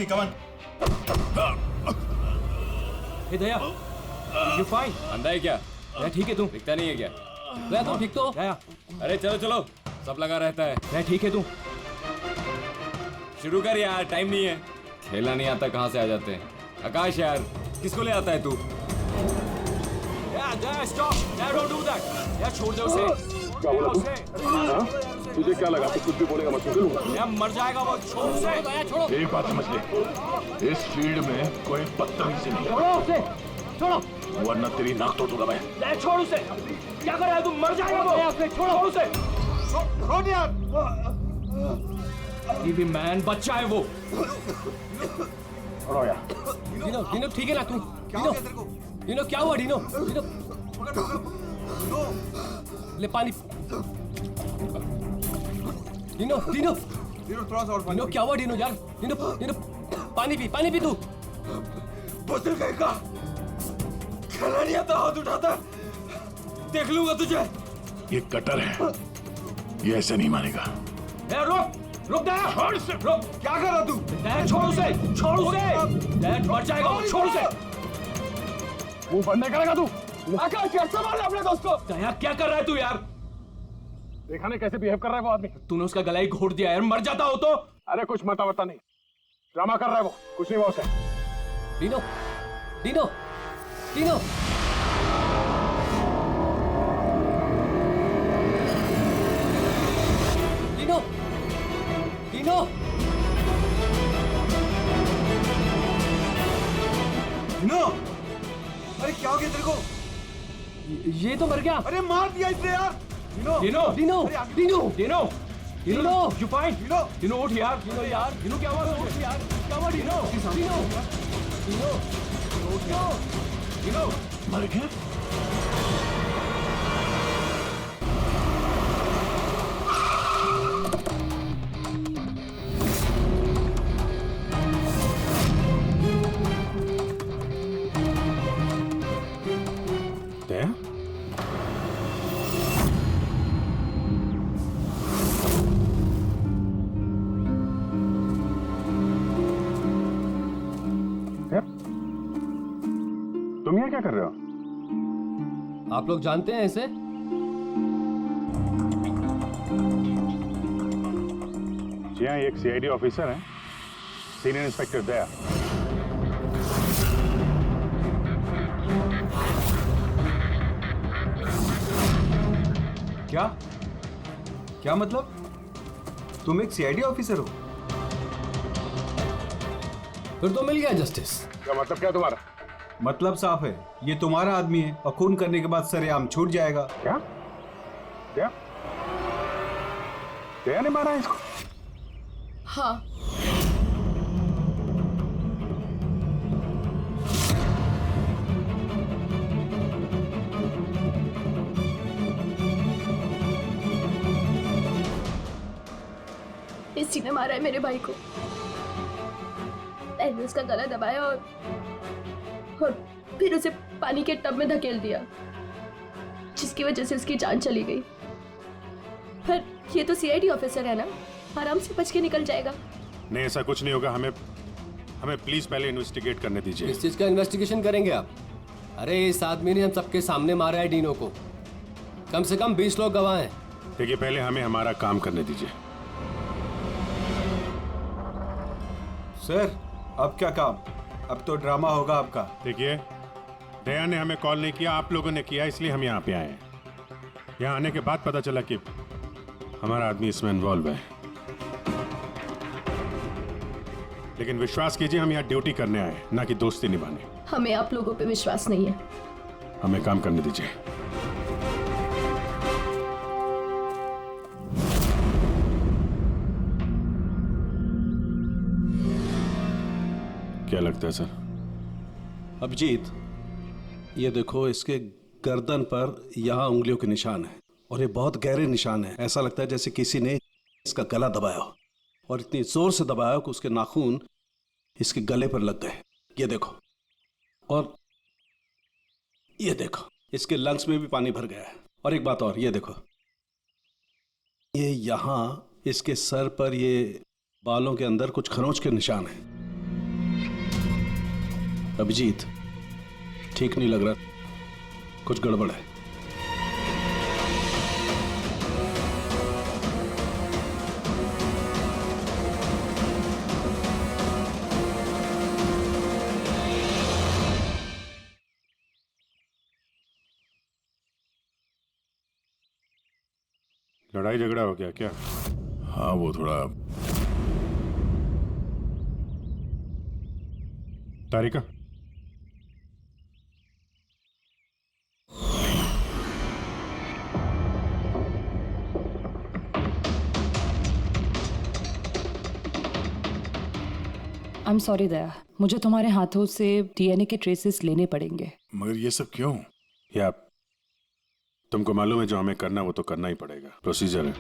Come on. Hey Daya, you fine? अंधा है क्या? मैं ठीक है तू? दिखता नहीं है क्या? दया तू ठीक तो? दया, अरे चलो चलो, सब लगा रहता है। मैं ठीक है तू? शुरू कर यार, टाइम नहीं है। खेलना नहीं आता कहाँ से आ जाते हैं? आकाश यार, किसको ले आता है तू? दया stop, Daya don't do that. दया छोड़ दे उसे. क्या बोला तू? हाँ? तुझे क्या लगा तू कुछ भी बोलेगा मैं सुन लूंगा? दया मर जाएगा वो, छोड़ उसे. दया छोड़ो. एक बात समझ ले, इस फील्ड में कोई बदतमीजी नहीं छोड़ो उसे, छोड़ो. वरना तेरी नाक तोड़ दूंगा मैं। दया छोड़ उसे. क्या कर रहा है तू? मर जाएगा वो. छोड़ो उसे. छोड़ यार. टीवी मैन बच्चा है वो. छोड़ो यार। डिनो, डिनो ठीक है ना तू? डिनो, डिनो क्या हुआ डिनो? डिनो, ले पानी. डिनो, डिनो, थोड़ा सा और डिनो क्या हुआ डिनो यार? डिनो, डिनो पानी पी तू. बदल गए का खेला नहीं आता, हाथ उठाता देख लूंगा तुझे. ये कटर है, ये ऐसे नहीं मानेगा। ए रुक, रुक दया. छोड़ उसे. रुक. क्या कर रहा तू? दया छोड़ उसे. छोड़ उसे. दया मर जाएगा वो, छोड़ उसे. मुंह बंद नहीं करेगा तू? आकाश यार संभाल अपने दोस्त को. दया क्या कर रहा है तू यार? देखा नहीं कैसे बिहेव कर रहा है वो आदमी? तूने उसका गला ही घोट दिया यार, मर जाता हो तो. अरे कुछ मता वता नहीं, ड्रामा कर रहा है वो, कुछ नहीं हुआ उसे। डिनो, डिनो, डिनो. डिनो, डिनो. नो, अरे क्या हो गया तेरे को? ये तो मर गया. अरे मार दिया इसने यार. Dino, Dino, Dino, Dino, Dino, you fine? डिनो उठ यार. डिनो यार, डिनो क्या हुआ? उठ यार, क्या हुआ डिनो? डिनो, डिनो, डिनो, डिनो. मर गया? दया? तुम ये क्या कर रहे हो? आप लोग जानते हैं इसे? जी हाँ, एक सीआईडी ऑफिसर है, सीनियर इंस्पेक्टर दया। क्या क्या मतलब? तुम एक सीआईडी ऑफिसर हो? फिर तो मिल गया जस्टिस. क्या मतलब क्या तुम्हारा? मतलब साफ है, ये तुम्हारा आदमी है और खून करने के बाद सरेआम छूट जाएगा. क्या? दया? दया ने मारा है इसको? हाँ. इसी ने मारा है मेरे भाई को. मैंने उसका गला दबाया और फिर उसे पानी के टब में धकेल दिया, जिसकी वजह से उसकी जान चली गई. पर ये तो सीआईडी ऑफिसर है ना, आराम से बच के निकल जाएगा. नहीं, ऐसा कुछ नहीं होगा। हमें प्लीज पहले इन्वेस्टिगेट करने दीजिए। इस चीज का इन्वेस्टिगेशन करेंगे आप? अरे इस आदमी ने हम सबके सामने मारा है डिनो को. कम से कम 20 लोग गवाह हैं. देखिए, पहले हमें हमारा काम करने दीजिए। सर अब क्या काम? अब तो ड्रामा होगा आपका. देखिए, दया ने हमें कॉल नहीं किया, आप लोगों ने किया, इसलिए हम यहाँ पे आए हैं। यहाँ आने के बाद पता चला कि हमारा आदमी इसमें इन्वॉल्व है। लेकिन विश्वास कीजिए, हम यहाँ ड्यूटी करने आए, ना कि दोस्ती निभाने। हमें आप लोगों पे विश्वास नहीं है. हमें काम करने दीजिए। क्या लगता है सर? अभिजीत, ये देखो, इसके गर्दन पर यहाँ उंगलियों के निशान है और ये बहुत गहरे निशान है. ऐसा लगता है जैसे किसी ने इसका गला दबाया हो और इतनी जोर से दबाया हो कि उसके नाखून इसके गले पर लग गए. ये देखो, और ये देखो, इसके लंग्स में भी पानी भर गया है. और एक बात और, ये देखो, ये यहाँ इसके सर पर ये बालों के अंदर कुछ खरोंच के निशान हैं. अभिजीत, ठीक नहीं लग रहा, कुछ गड़बड़ है। लड़ाई झगड़ा हो गया क्या? हाँ, वो थोड़ा। तारिका, आई एम सॉरी दया, मुझे तुम्हारे हाथों से डीएनए के ट्रेसेस लेने पड़ेंगे। मगर ये सब क्यों? या तुमको मालूम है जो हमें करना वो तो करना ही पड़ेगा, प्रोसीजर है।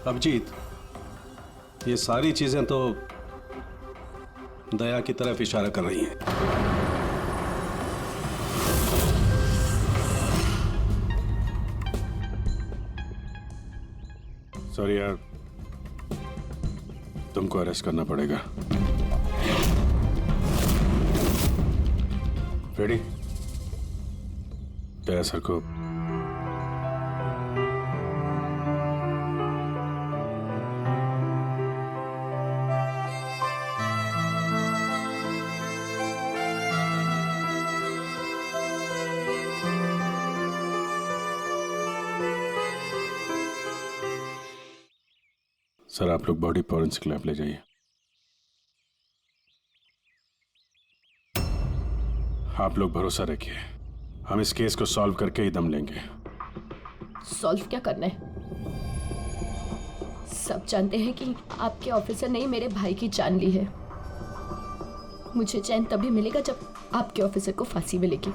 अभिजीत, ये सारी चीजें तो दया की तरफ इशारा कर रही हैं। सॉरी यार, तुमको अरेस्ट करना पड़ेगा। रेडी? दया सर को सर, आप लोग बॉडी फॉरेंसिक लैब ले जाइए। आप लोग भरोसा रखिए, हम इस केस को सॉल्व करके ही दम लेंगे। सॉल्व क्या करना है? सब जानते हैं कि आपके ऑफिसर ने ही मेरे भाई की जान ली है। मुझे चैन तभी मिलेगा जब आपके ऑफिसर को फांसी मिलेगी।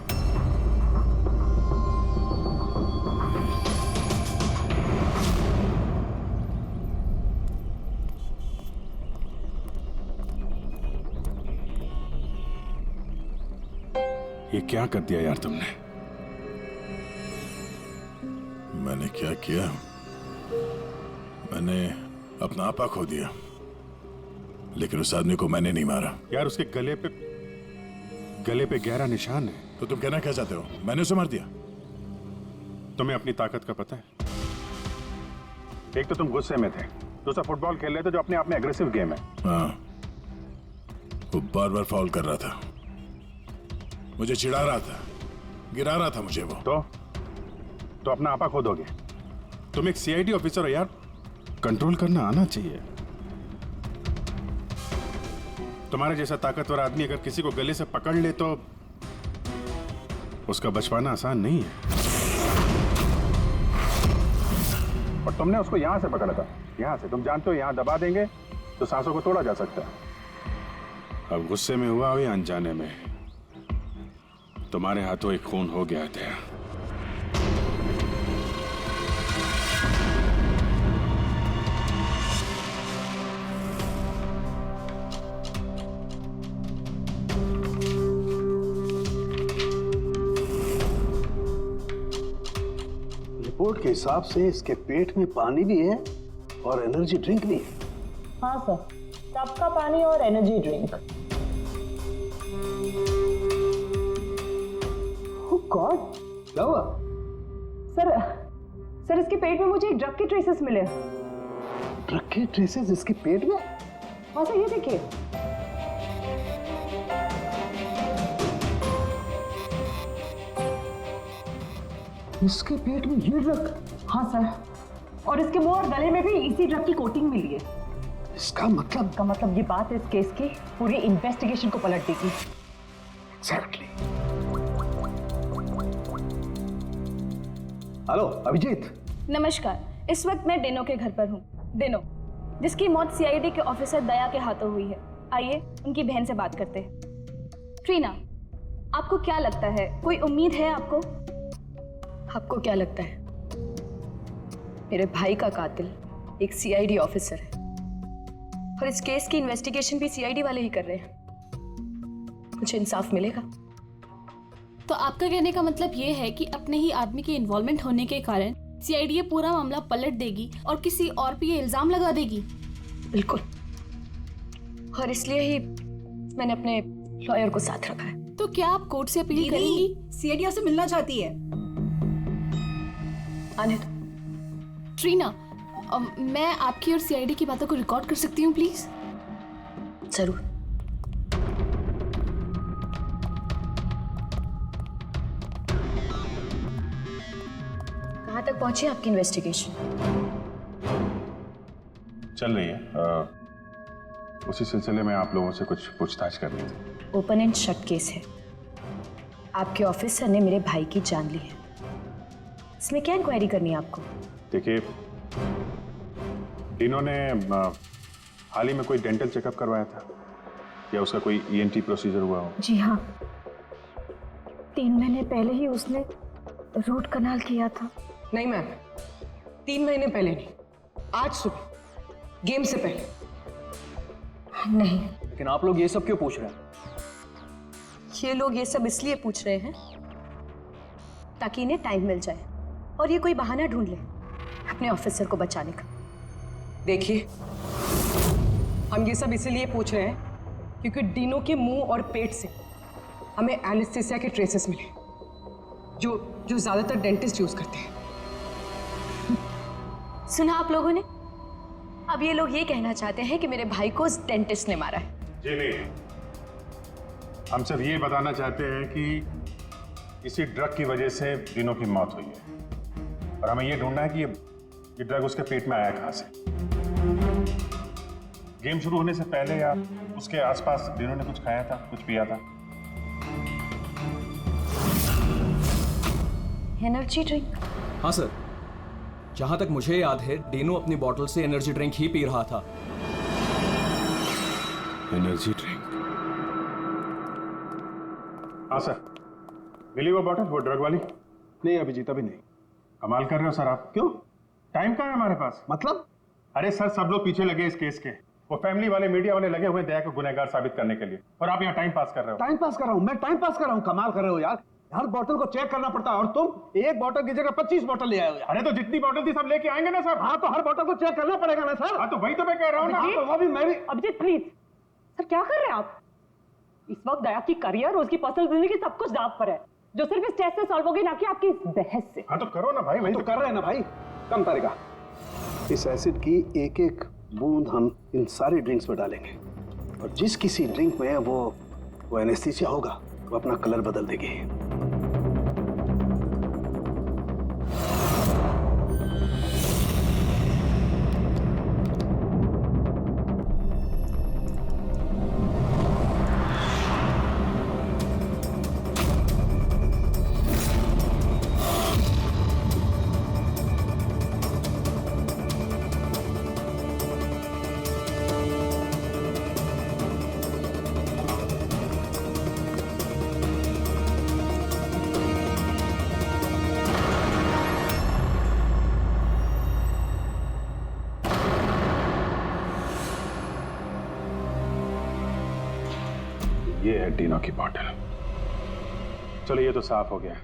ये क्या कर दिया यार तुमने? मैंने क्या किया? मैंने अपना आपा खो दिया, लेकिन उस आदमी को मैंने नहीं मारा। यार उसके गले पे गहरा निशान है। तो तुम कहना क्या चाहते हो? मैंने उसे मार दिया? तुम्हें अपनी ताकत का पता है? एक तो तुम गुस्से में थे, दूसरा फुटबॉल खेल रहे थे जो अपने आप में एग्रेसिव गेम है। हाँ, वो बार बार फाउल कर रहा था, मुझे चिढ़ा रहा था, गिरा रहा था मुझे वो। तो अपना आपा खो दोगे? तुम एक सीआईडी ऑफिसर हो यार, कंट्रोल करना आना चाहिए। तुम्हारे जैसा ताकतवर आदमी अगर किसी को गले से पकड़ ले तो उसका बच पाना आसान नहीं है। और तुमने उसको यहां से पकड़ा था, यहां से। तुम जानते हो यहां दबा देंगे तो सांसों को तोड़ा जा सकता है। अब गुस्से में हुआ हो या अनजाने में, तुम्हारे हाथों एक खून हो गया था। रिपोर्ट के हिसाब से इसके पेट में पानी भी है और एनर्जी ड्रिंक भी है। हाँ सर, टब का पानी और एनर्जी ड्रिंक। गॉड, क्या हुआ? सर इसके पेट में मुझे एक ड्रग के ट्रेसेस मिले। ड्रग के ट्रेसेस इसके पेट में? हाँ सर, ये देखिए। इसके पेट में ये ड्रग? हाँ सर, और इसके मुंह और गले में भी इसी ड्रग की कोटिंग मिली है। इसका मतलब ये बात इस केस की पूरी इन्वेस्टिगेशन को पलट देगी। एग्जैक्टली। हेलो अभिजीत। नमस्कार, इस वक्त मैं डेनो के घर पर हूँ। डेनो, जिसकी मौत सीआईडी के ऑफिसर दया के हाथों हुई है। आइए उनकी बहन से बात करते हैं। ट्रीना, आपको क्या लगता है, कोई उम्मीद है आपको? आपको क्या लगता है? मेरे भाई का कातिल एक सीआईडी ऑफिसर है और इस केस की इन्वेस्टिगेशन भी सीआईडी वाले ही कर रहे हैं। मुझे इंसाफ मिलेगा। तो आपका कहने का मतलब ये है कि अपने ही आदमी के इन्वॉल्वमेंट होने के कारण सीआईडी ये पूरा मामला पलट देगी और किसी और पे ये इल्जाम लगा देगी? बिल्कुल, और इसलिए ही मैंने अपने लॉयर को साथ रखा है। तो क्या आप कोर्ट से अपील करेंगी? सीआईडी आपसे मिलना चाहती है। आने दो। ट्रीना, मैं आपकी और सीआईडी की बातों को रिकॉर्ड कर सकती हूँ प्लीज? जरूर। कहाँ तक पहुंची आपकी इन्वेस्टिगेशन? चल रही है। उसी सिलसिले में आप लोगों से कुछ पूछताछ करनी थी। ओपन एंड शट केस है। आपके ऑफिसर ने मेरे भाई की जान ली है। इसमें क्या इंक्वायरी करनी है आपको? देखिए, डिनो ने हाल ही में कोई डेंटल चेकअप करवाया था या उसका कोई ईएनटी प्रोसीजर हुआ हो? जी हाँ, 3 महीने पहले ही उसने रूट कनाल किया था। नहीं मैम, 3 महीने पहले नहीं, आज सुबह गेम से पहले। नहीं। लेकिन आप लोग ये सब क्यों पूछ रहे हैं? ये लोग ये सब इसलिए पूछ रहे हैं ताकि इन्हें टाइम मिल जाए और ये कोई बहाना ढूंढ ले अपने ऑफिसर को बचाने का। देखिए, हम ये सब इसीलिए पूछ रहे हैं क्योंकि डिनो के मुंह और पेट से हमें एनेस्थीसिया के ट्रेसेस मिले जो ज्यादातर डेंटिस्ट यूज करते हैं। सुना आप लोगों ने? अब ये लोग ये कहना चाहते हैं कि मेरे भाई को उस डेंटिस्ट ने मारा है। जी नहीं, हम सिर्फ ये बताना चाहते हैं कि इसी ड्रग की वजह से डिनो की मौत हुई है और हमें ये ढूंढना है कि ये ड्रग उसके पेट में आया कहां से। गेम शुरू होने से पहले या उसके आसपास डिनो ने कुछ खाया था, कुछ पिया था? Energy drink? हाँ सर, जहां तक मुझे याद है डिनो अपनी बोतल से एनर्जी ड्रिंक ही पी रहा था। Energy drink? हाँ सर, मिली वो बॉटल, वो ड्रग वाली? नहीं अभिजीत, अभी नहीं। कमाल कर रहे हो सर आप। क्यों? टाइम कहाँ है हमारे पास? मतलब? अरे सर, सब लोग पीछे लगे इस केस के। वो फैमिली वाले, मीडिया वाले लगे हुए दया को गुनहगार साबित करने के लिए, और आप यहाँ टाइम पास कर रहे हो। टाइम पास कर रहा हूँ? मैं टाइम पास कर रहा हूँ? कमाल कर रहे हो यार। हर बोतल को चेक करना पड़ता है और तुम एक बोतल की जगह 25 बोतल ले आए हो यार। अरे तो जितनी बोतल थी सब लेके आएंगे ना सर। हाँ, तो हर बोतल को चेक करना पड़ेगा ना सर। हाँ, तो वही तो मैं कह रहा हूँ ना। तो वो भी मैं भी। अभिजीत प्लीज, सर क्या कर रहे हैं आप? इस वक्त दया की करियर, उसकी पर्सनल जिंदगी सब कुछ दांव पर है, जो सिर्फ इस टेस्ट से सॉल्व होगी, ना कि आपकी इस बहस से। हाँ तो करो ना भाई, वही तो कर रहे हैं ना भाई। कम तरीका। इस एसिड की एक एक बूंद हम इन सारी ड्रिंक्स में डालेंगे और जिस किसी ड्रिंक में वो एनेस्थीसिया होगा वो अपना कलर बदल देगी। ये है डिनो की बॉटल। चलो ये तो साफ हो गया,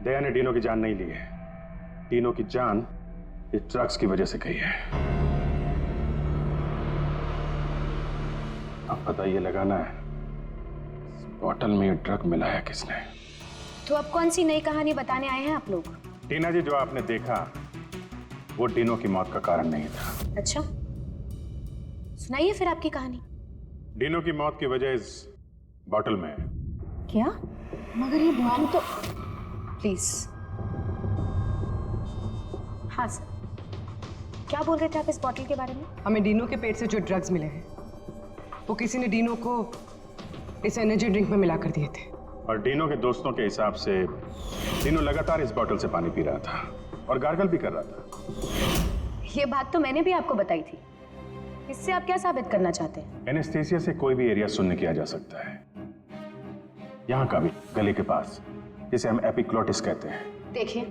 दया ने डिनो की जान नहीं ली है। डिनो की जान इस ड्रग्स की वजह से गई है। अब पता ये लगाना है इस बॉटल में ये ड्रग मिलाया किसने। तो अब कौन सी नई कहानी बताने आए हैं आप लोग? टीना जी, जो आपने देखा वो डिनो की मौत का कारण नहीं था। अच्छा, सुनाइए फिर आपकी कहानी। डिनो की मौत की वजह इस बॉटल में है। क्या? मगर ये बॉटल तो... प्लीज। हाँ सर, क्या बोल रहे थे आप इस बॉटल के बारे में? हमें डिनो के पेट से जो ड्रग्स मिले हैं वो किसी ने डिनो को इस एनर्जी ड्रिंक में मिला कर दिए थे। और डिनो के दोस्तों के हिसाब से डिनो लगातार इस बॉटल से पानी पी रहा था और गार्गल भी कर रहा था। ये बात तो मैंने भी आपको बताई थी। इससे आप क्या साबित करना चाहते हैं? एनेस्थीसिया से कोई भी एरिया शून्य किया जा सकता है, यहाँ का भी, गले के पास, जिसे हम एपिग्लोटिस कहते हैं। देखिए,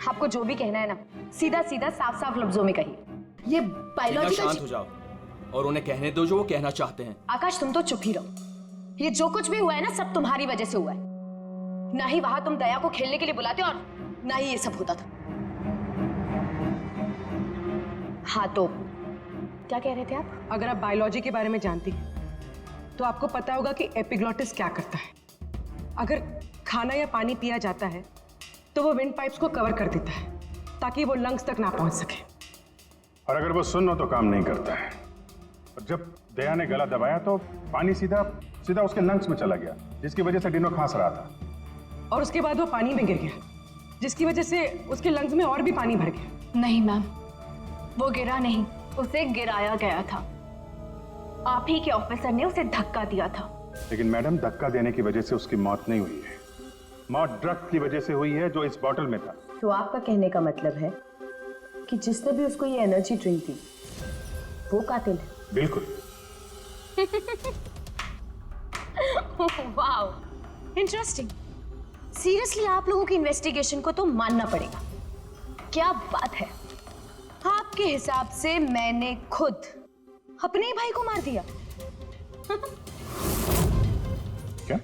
आपको जो भी कहना है ना, सीधा सीधा साफ साफ लफ्जों में कहिए। ये सीधा बायोलॉजिकल। शांत हो जाओ और उन्हें कहने दो जो वो कहना चाहते हैं। आकाश तुम तो चुप ही रहो। ये जो कुछ भी हुआ है ना, सब तुम्हारी वजह से हुआ है। ना ही वहां तुम दया को खेलने के लिए बुलाते और ना ही ये सब होता था। हाँ तो क्या कह रहे थे आप? अगर आप बायोलॉजी के बारे में जानती हैं तो आपको पता होगा कि एपिग्लॉटिस क्या करता है। अगर खाना या पानी पिया जाता है तो वो विंड पाइप्स को कवर कर देता है ताकि वो लंग्स तक ना पहुंच सके। और अगर वो सुन हो तो काम नहीं करता है। और जब दया ने गला दबाया तो पानी सीधा सीधा उसके लंग्स में चला गया, जिसकी वजह से डिनो खांस रहा था। और उसके बाद वो पानी में गिर गया, जिसकी वजह से उसके लंग्स में और भी पानी भर गया। नहीं मैम, वो गिरा नहीं, उसे गिराया गया था। आप ही के ऑफिसर ने उसे धक्का दिया था। लेकिन मैडम, धक्का देने की वजह से उसकी मौत नहीं हुई है। मौत ड्रग की वजह से हुई है जो इस बॉटल में था। तो आपका कहने का मतलब है कि जिसने भी उसको ये एनर्जी ड्रिंक दी वो कातिल है? बिल्कुल। Wow, interesting. सीरियसली आप लोगों की इन्वेस्टिगेशन को तो मानना पड़ेगा। क्या बात है, आपके हिसाब से मैंने खुद अपने ही भाई को मार दिया। क्या?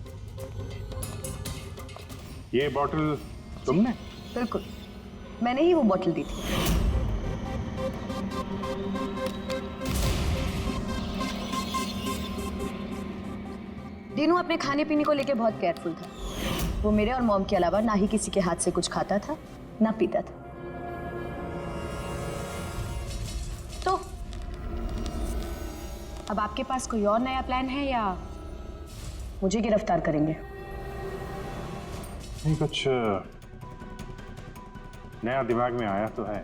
ये बॉटल तुमने? बिल्कुल, मैंने ही वो बॉटल दी थी। डिनो अपने खाने पीने को लेके बहुत केयरफुल था। वो मेरे और मॉम के अलावा ना ही किसी के हाथ से कुछ खाता था ना पीता था। तो अब आपके पास कोई और नया प्लान है या मुझे गिरफ्तार करेंगे? नहीं, कुछ नया दिमाग में आया तो है।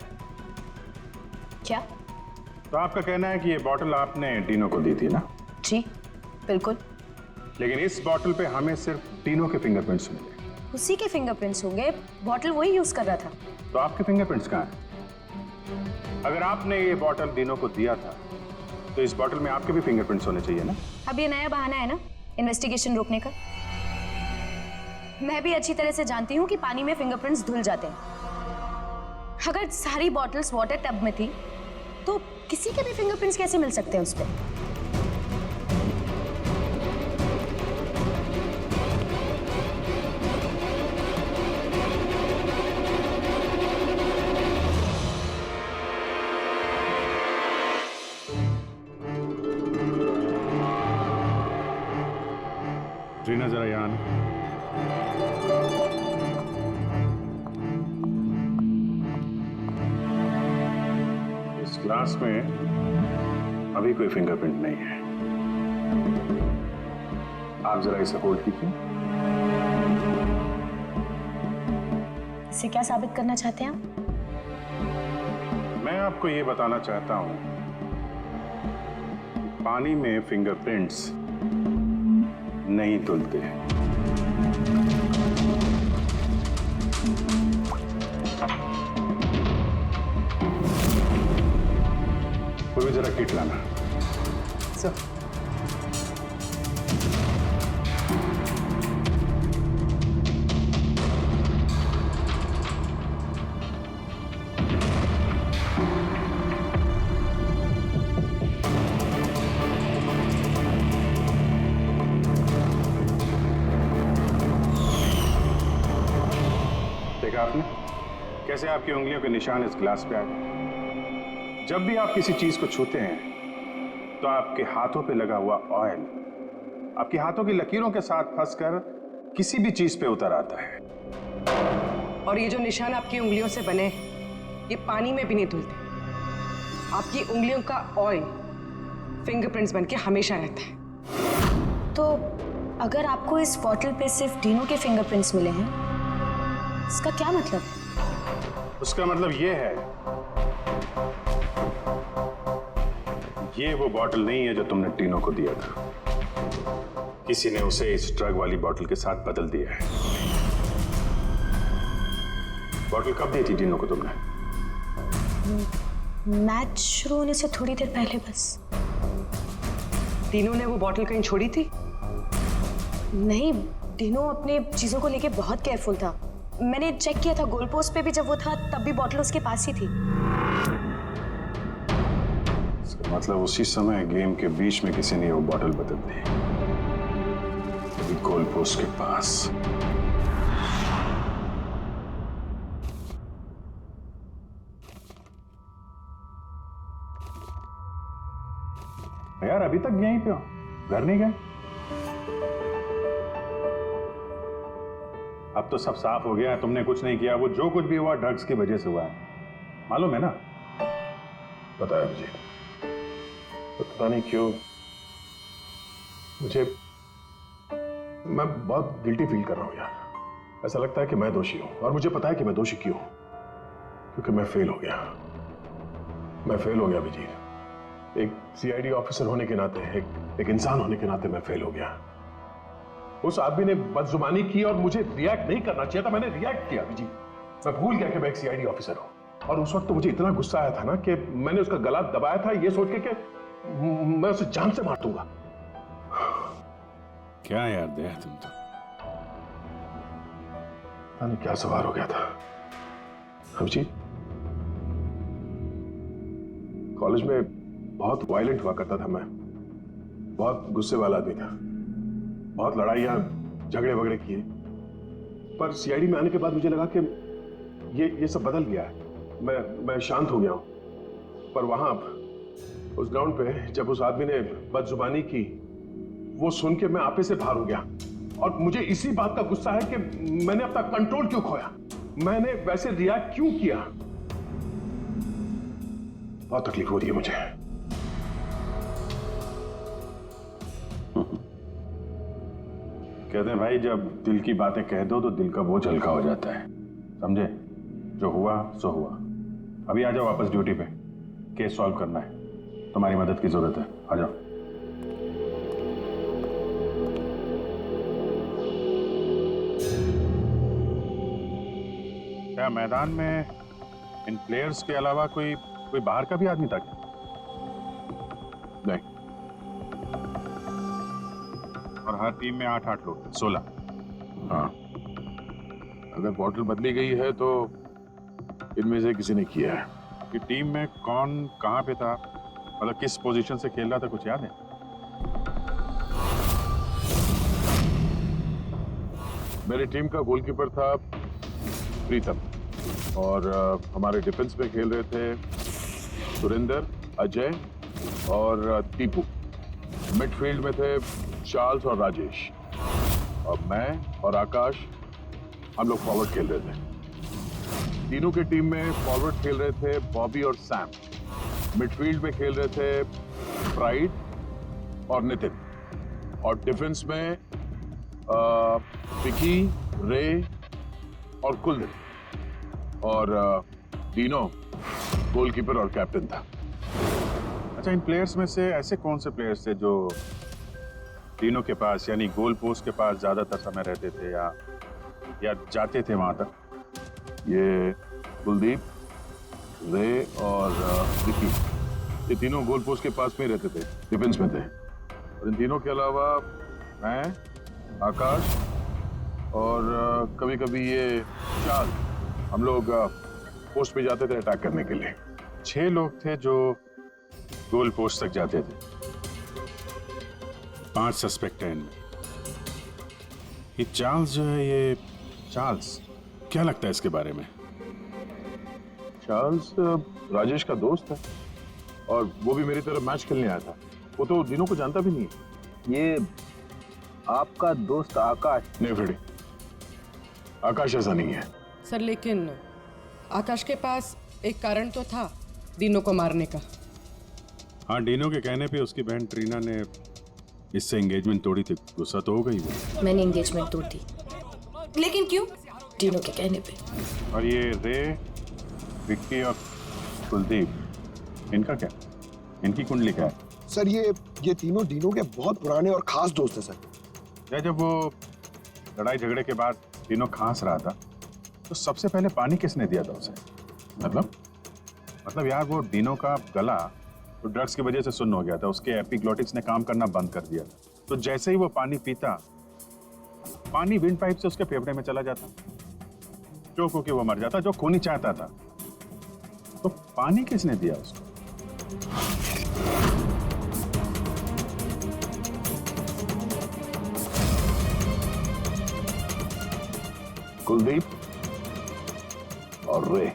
क्या? तो आपका कहना है कि ये बॉटल आपने डिनो को दी थी ना? जी बिल्कुल। लेकिन इस बॉटल पे हमें सिर्फ डिनो के फिंगरप्रिंट्स मिले। उसी के फिंगरप्रिंट्स होंगे, बॉटल वही यूज कर रहा था। तो आपके फिंगरप्रिंट्स कहाँ हैं? अगर आपने ये बॉटल डिनो को दिया था तो इस बॉटल में आपके भी फिंगरप्रिंट्स होने चाहिए ना? अब ये नया बहाना है ना इन्वेस्टिगेशन रोकने का। मैं भी अच्छी तरह से जानती हूँ कि पानी में फिंगरप्रिंट्स धुल जाते हैं। अगर सारी बॉटल्स वाटर टब में थी तो किसी के भी फिंगरप्रिंट्स कैसे मिल सकते हैं उस पर? रीना, जरा यहाँ आना। इस ग्लास में अभी कोई फिंगरप्रिंट नहीं है। आप जरा इसे होल्ड कीजिए। इसे क्या साबित करना चाहते हैं आप? मैं आपको ये बताना चाहता हूं, पानी में फिंगरप्रिंट्स नहीं धुलते। वो भी जरा किट लाना। सर, देखा आपने कैसे आपकी उंगलियों के निशान इस ग्लास पे आ गए? जब भी आप किसी चीज को छूते हैं तो आपके हाथों पे लगा हुआ ऑयल आपके हाथों की लकीरों के साथ फंसकर किसी भी चीज पे उतर आता है। और ये जो निशान आपकी उंगलियों से बने ये पानी में भी नहीं धुलते। आपकी उंगलियों का ऑयल फिंगरप्रिंट्स बनके हमेशा रहता है। तो अगर आपको इस बॉटल पे सिर्फ डिनो के फिंगरप्रिंट्स मिले हैं, इसका क्या मतलब है? उसका मतलब ये है, ये वो बॉटल नहीं है जो तुमने डिनो को दिया था। किसी ने उसे इस ड्रग वाली बॉटल के साथ बदल दिया है। बॉटल कब दी थी डिनो को तुमने? मैच शुरू होने से थोड़ी देर पहले बस। डिनो ने वो बॉटल कहीं छोड़ी थी? नहीं, डिनो अपने चीजों को लेके बहुत केयरफुल था। मैंने चेक किया था गोल पोस्ट पे भी जब वो था तब भी बॉटल उसके पास ही थी। इसका मतलब उसी समय गेम के बीच में किसी ने वो बॉटल बदल दी, गोल पोस्ट के पास। यार अभी तक यहीं पे हो, घर नहीं गए? अब तो सब साफ हो गया, तुमने कुछ नहीं किया। वो जो कुछ भी हुआ ड्रग्स की वजह से हुआ है, मालूम है ना? पता है मुझे, तो पता नहीं क्यों मुझे, मैं बहुत गिल्टी फील कर रहा हूं यार। ऐसा लगता है कि मैं दोषी हूं, और मुझे पता है कि मैं दोषी क्यों, क्योंकि मैं फेल हो गया। मैं फेल हो गया अभिजीत। एक सीआईडी ऑफिसर होने के नाते, एक इंसान होने के नाते मैं फेल हो गया। उस आदमी ने बदजुबानी की और मुझे रिएक्ट नहीं करना चाहिए था, मैंने रिएक्ट किया अभिजीत। मैं भूल गया कि मैं एक सीआईडी ऑफिसर हूं, और उस वक्त तो मुझे इतना गुस्सा आया था ना कि मैंने उसका गला दबाया था ये सोच के कि मैं उसे जान से मार दूंगा। क्या यार दया, तुम तो पता नहीं क्या सवार हो गया था अभिजीत। कॉलेज में बहुत वायलेंट हुआ करता था मैं, बहुत गुस्से वाला आदमी था, बहुत लड़ाइयां झगड़े वगड़े किए। पर सीआईडी में आने के बाद मुझे लगा कि ये सब बदल गया है, मैं शांत हो गया हूं। पर वहां उस ग्राउंड पे जब उस आदमी ने बदजुबानी की, वो सुन के मैं आपे से बाहर हो गया, और मुझे इसी बात का गुस्सा है कि मैंने अपना कंट्रोल क्यों खोया, मैंने वैसे रिएक्ट क्यों किया। बहुत तकलीफ हो रही है मुझे। कहते हैं भाई, जब दिल की बातें कह दो तो दिल का बोझ हल्का हो जाता है, समझे? जो हुआ सो हुआ। अभी आ जाओ वापस ड्यूटी पे, केस सॉल्व करना है, तुम्हारी मदद की जरूरत है, आ जाओ। क्या मैदान में इन प्लेयर्स के अलावा कोई बाहर का भी आदमी था क्या? नहीं। और हर टीम में 8-8 लोग थे, 16। हाँ, अगर बॉटल बदली गई है तो इनमें से किसी ने किया है। कि टीम में कौन कहां पे था, मतलब किस पोजीशन से खेल रहा था, कुछ याद है? मेरी टीम का गोलकीपर था प्रीतम, और हमारे डिफेंस में खेल रहे थे सुरेंद्र, अजय और टीपू। मिडफील्ड में थे चार्ल्स और राजेश, और मैं और आकाश, हम लोग फॉरवर्ड खेल रहे थे। तीनों की टीम में फॉरवर्ड खेल रहे थे बॉबी और सैम, मिडफील्ड में खेल रहे थे प्राइड और नितिन, और डिफेंस में विकी, रे और कुलदीप, और तीनों गोलकीपर और कैप्टन था। अच्छा, इन प्लेयर्स में से ऐसे कौन से प्लेयर्स थे जो तीनों के पास, यानी गोल पोस्ट के पास ज्यादातर समय रहते थे या जाते थे वहां तक? ये कुलदीप, रे और विकी, ये तीनों गोल पोस्ट के पास में रहते थे, डिफेंस में थे। और इन तीनों के अलावा मैं, आकाश और कभी कभी ये चार्ल्स, हम लोग पोस्ट पे जाते थे अटैक करने के लिए। 6 लोग थे जो गोल पोस्ट तक जाते थे, 5 सस्पेक्ट हैं इनमें। ये चार्ल्स जो है, ये चार्ल्स क्या लगता है इसके बारे में? चार्ल्स राजेश का दोस्त है, और वो भी मेरी तरफ मैच खेलने आया था। वो तो दिनों को जानता भी नहीं है। ये आपका दोस्त आकाश? नहीं फ्रेडी, आकाश ऐसा नहीं है सर। लेकिन आकाश के पास एक कारण तो था डीनो को मारने का। हाँ, डीनो के कहने पे उसकी बहन ट्रीना ने इससे एंगेजमेंट तोड़ी थी। गुस्सा तो हो गई वो। मैंने एंगेजमेंट तोड़ दी। लेकिन क्यों? डीनो के कहने पे। और ये रे, विक्की और कुलदीप, इनका क्या? इनकी कुंडली क्या है? सर ये तीनों डीनो के बहुत पुराने और खास दोस्त हैं सर। जब वो लड़ाई झगड़े के बाद डीनो खांस रहा था, तो सबसे पहले पानी किसने दिया था उसे? मतलब यार, वो डीनो का गला तो ड्रग्स की वजह से सुन्न हो गया था, उसके एपिग्लोटिक्स ने काम करना बंद कर दिया था। तो जैसे ही वो पानी पीता, पानी विंड पाइप से उसके फेफड़े में चला जाता। स्ट्रोक होकर वो मर जाता जो खूनी चाहता था, तो पानी किसने दिया उसको? कुलदीप और रे।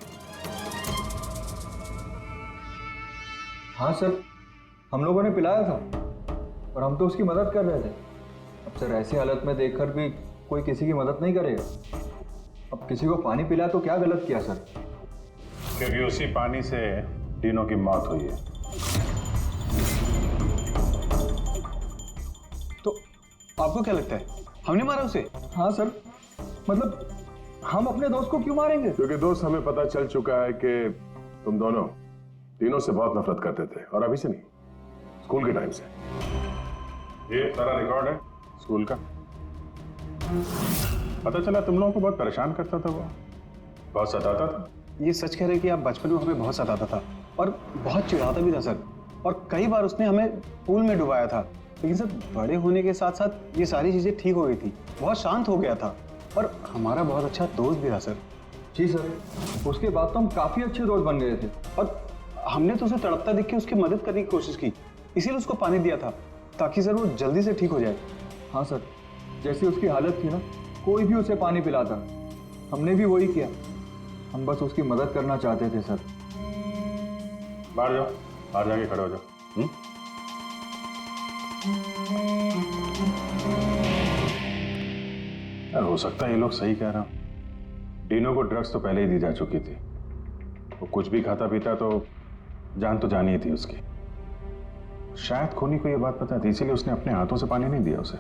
हाँ सर, हम लोगों ने पिलाया था और हम तो उसकी मदद कर रहे थे। अब सर ऐसी हालत में देखकर भी कोई किसी की मदद नहीं करेगा। अब किसी को पानी पिलाया तो क्या गलत किया सर? क्योंकि उसी पानी से डिनो की मौत हुई है। तो आपको क्या लगता है हमने मारा उसे? हाँ सर, मतलब हम अपने दोस्त को क्यों मारेंगे? क्योंकि दोस्त हमें पता चल चुका है कि तुम दोनों डिनो से बहुत नफरत करते थे, और अभी से नहीं, स्कूल के टाइम से। ये सारा रिकॉर्ड है स्कूल का। पता चला तुम लोगों को बहुत परेशान करता था, वो बहुत सताता था। ये सच कह रहे कि आप बचपन में हमें बहुत सताता था और बहुत चिढ़ाता भी था सर, और कई बार उसने हमें पूल में डुबाया था। लेकिन सर बड़े होने के साथ साथ ये सारी चीजें ठीक हो गई थी, बहुत शांत हो गया था और हमारा बहुत अच्छा दोस्त भी था सर। जी सर, उसके बाद तो हम काफी अच्छे दोस्त बन गए थे और हमने तो उसे तड़पता देख के उसकी मदद करने की कोशिश की, इसीलिए उसको पानी दिया था ताकि सर वो जल्दी से ठीक हो जाए। हाँ सर, जैसी उसकी हालत थी ना, कोई भी उसे पानी पिलाता, हमने भी वही किया। हम बस उसकी मदद करना चाहते थे सर। बाहर जाओ, बाहर जाके खड़े हो जाओ। यार हो सकता है ये लोग सही कह रहा हूं। डिनो को ड्रग्स तो पहले ही दी जा चुकी थी, वो कुछ भी खाता पीता तो जान ही थी उसकी। शायद खूनी को ये बात पता थी, इसीलिए उसने अपने हाथों से पानी नहीं दिया उसे।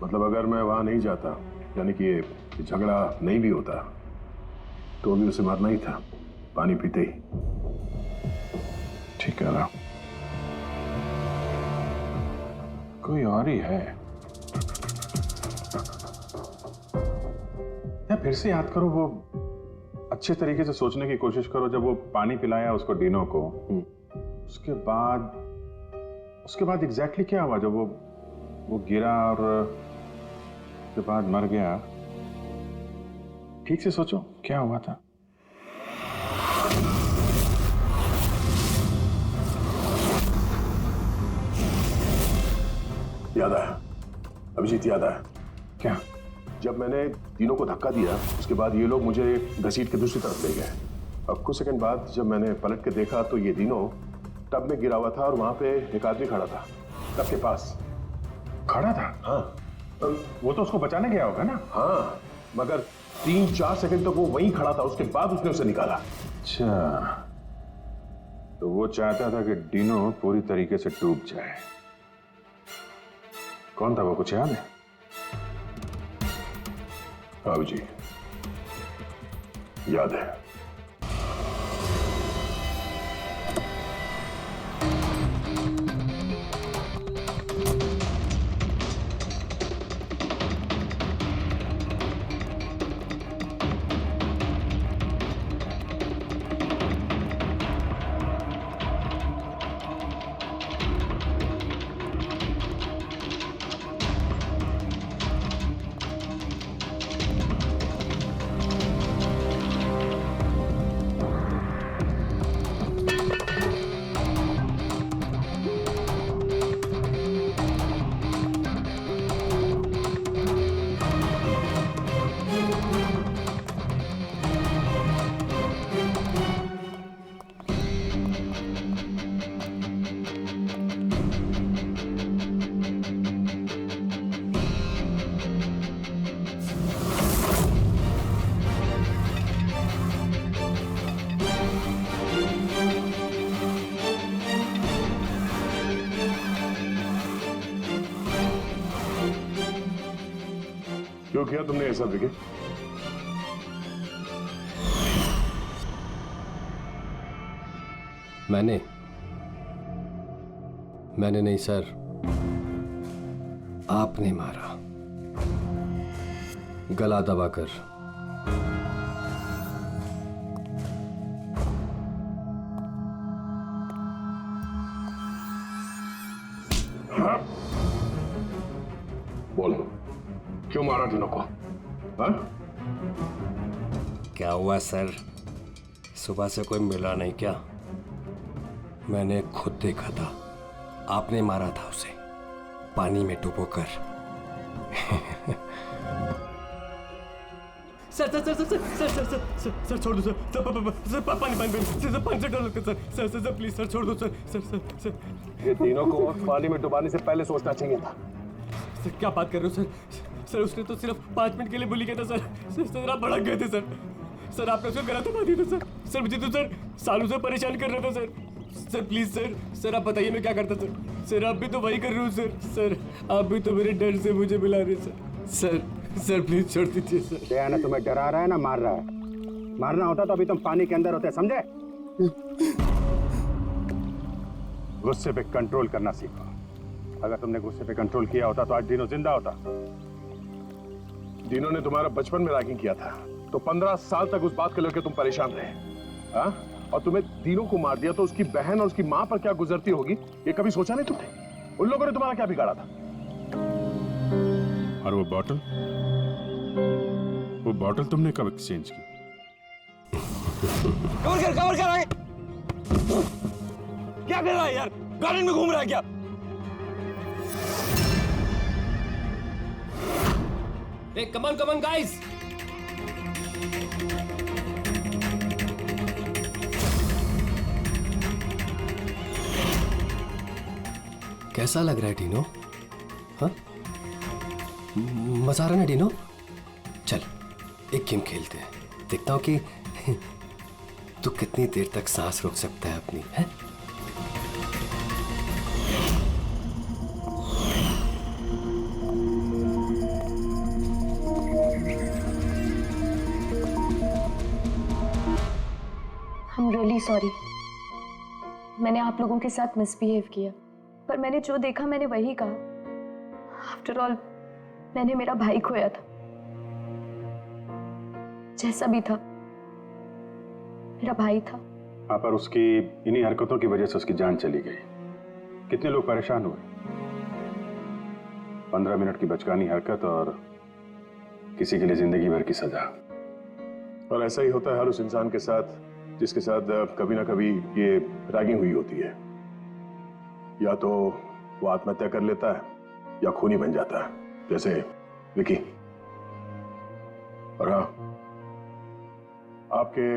मतलब अगर मैं वहां नहीं जाता, यानी कि ये झगड़ा नहीं भी होता, तो भी उसे मरना ही था पानी पीते ही। ठीक है ना, कोई और ही है। या फिर से याद करो, वो अच्छे तरीके से सोचने की कोशिश करो। जब वो पानी पिलाया उसको डिनो को, उसके बाद एग्जैक्टली क्या हुआ? जब वो गिरा और उसके बाद मर गया, ठीक से सोचो क्या हुआ था। याद आया अभिजीत, याद आया। क्या? जब मैंने तीनों को धक्का दिया, उसके बाद ये लोग मुझे घसीट के दूसरी तरफ ले गए। अब कुछ सेकंड बाद जब मैंने पलट के देखा तो ये तीनों टब में गिरा हुआ था और वहां पे एक आदमी खड़ा था टब के पास। खड़ा था? हाँ। वो तो उसको बचाने गया होगा ना? हाँ, मगर 3-4 सेकंड तक वो वहीं खड़ा था, उसके बाद उसने उसे निकाला। अच्छा, तो वो चाहता था कि डिनो पूरी तरीके से डूब जाए। कौन था वो, कुछ याद है? हाँ जी, याद है। क्यों किया तुमने ऐसा विकी? मैंने नहीं सर, आपने मारा, गला दबाकर। हाँ? बोलो, क्यों मारा डिनो को? हाँ? क्या हुआ सर? सुबह से कोई मिला नहीं क्या? मैंने खुद देखा था, आपने मारा था उसे पानी में डुबोकर। Sir sir sir sir sir sir sir sir sir छोड़ दो सर, सर पानी पानी सर 500 डॉलर का sir sir sir please sir छोड़ दो सर सर सर सर। ये तीनों को पानी में डुबाने से पहले सोचना चाहिए था। सर क्या बात कर रहे हो सर? सर उसने तो सिर्फ 5 मिनट के लिए बोली गया था सर। सर आप भड़क गए थे सर। सर आपने उसको गलत दबा दिया था सर। सर मुझे तो सर सालों से परेशान कर रहा था sir. Sir please sir, sir आप बताइए मैं क्या करता सर? सर आप भी तो वही कर रहे हो सर। सर आप भी तो मेरे डर से मुझे मिला रहे सर। सर सर प्लीज छोड़ दीजिए सर। दया तुम्हें डरा रहा है ना मार रहा है? मारना होता तो अभी तुम पानी के अंदर होते, समझे? गुस्से पे कंट्रोल करना सीखो। अगर तुमने गुस्से पे कंट्रोल किया होता तो आज डीनो जिंदा होता। डीनो ने तुम्हारा बचपन में रैगिंग किया था, तो 15 साल तक उस बात को लेकर तुम परेशान रहे। हाँ? और तुम्हें डीनो को मार दिया तो उसकी बहन और उसकी माँ पर क्या गुजरती होगी, ये कभी सोचा नहीं तुमने? उन लोगों ने तुम्हारा क्या बिगाड़ा था? और वो बॉटल तुमने कब एक्सचेंज की? कवर कर आगे। क्या कर रहा है यार? गार्डन में घूम रहा है क्या? Hey, come on, guys! कैसा लग रहा है डीनो? हाँ? मजा आ रहा है ना डीनो? चल, एक गेम खेलते हैं। देखता हूँ कि तू कितनी देर तक सांस रोक सकता है अपनी, है? I'm really sorry. मैंने आप लोगों के साथ मिसबिहेव किया, पर मैंने जो देखा मैंने वही कहा। आफ्टर ऑल मैंने मेरा भाई खोया था। जैसा भी था, मेरा भाई था। हाँ, पर उसकी इन्हीं हरकतों की वजह से उसकी जान चली गई। कितने लोग परेशान हुए। 15 मिनट की बचकानी हरकत और किसी के लिए जिंदगी भर की सजा। और ऐसा ही होता है हर उस इंसान के साथ जिसके साथ कभी ना कभी ये रैगिंग हुई होती है। या तो वो आत्महत्या कर लेता है या खूनी बन जाता है, जैसे विकी। और हाँ, आपके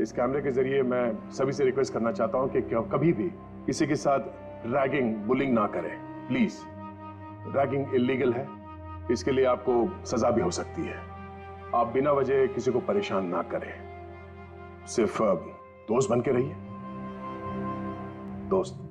इस कैमरे के जरिए मैं सभी से रिक्वेस्ट करना चाहता हूं कि कभी भी किसी के साथ रैगिंग, बुलिंग ना करें, प्लीज। रैगिंग इलीगल है, इसके लिए आपको सजा भी हो सकती है। आप बिना वजह किसी को परेशान ना करें, सिर्फ दोस्त बन के रहिए। दोस्त।